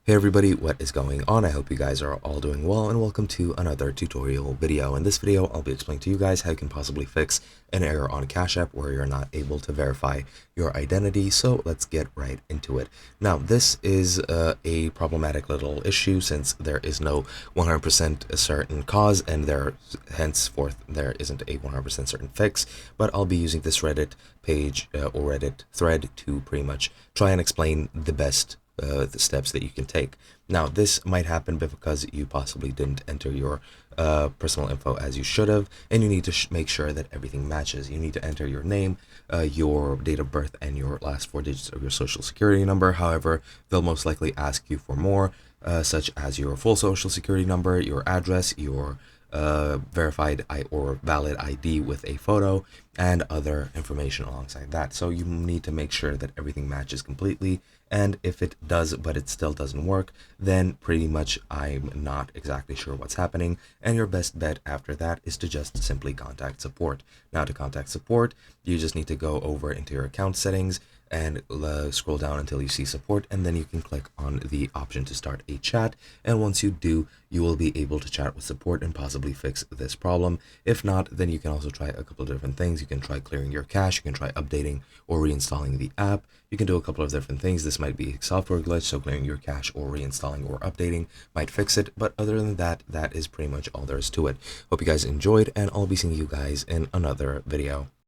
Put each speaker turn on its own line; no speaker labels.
Hey everybody, what is going on? I hope you guys are all doing well and welcome to another tutorial video. In this video, I'll be explaining to you guys how you can possibly fix an error on Cash App where you're not able to verify your identity. So let's get right into it. Now, this is a problematic little issue since there is no 100% certain cause and henceforth there isn't a 100% certain fix, but I'll be using this Reddit page or Reddit thread to pretty much try and explain the steps that you can take. Now, this might happen because you possibly didn't enter your personal info as you should have, and you need to make sure that everything matches. You need to enter your name, your date of birth, and your last four digits of your social security number. However, they'll most likely ask you for more, such as your full social security number, your address, your verified or valid ID with a photo, and other information alongside that. So you need to make sure that everything matches completely, and if it does but it still doesn't work, then pretty much I'm not exactly sure what's happening, and your best bet after that is to just simply contact support. Now, to contact support, you just need to go over into your account settings and scroll down until you see support, and then you can click on the option to start a chat, and once you do, you will be able to chat with support and possibly fix this problem. If not, then you can also try a couple of different things. You can try clearing your cache, you can try updating or reinstalling the app, you can do a couple of different things. This might be a software glitch, so clearing your cache or reinstalling or updating might fix it, but other than that, that is pretty much all there is to it. Hope you guys enjoyed, and I'll be seeing you guys in another video.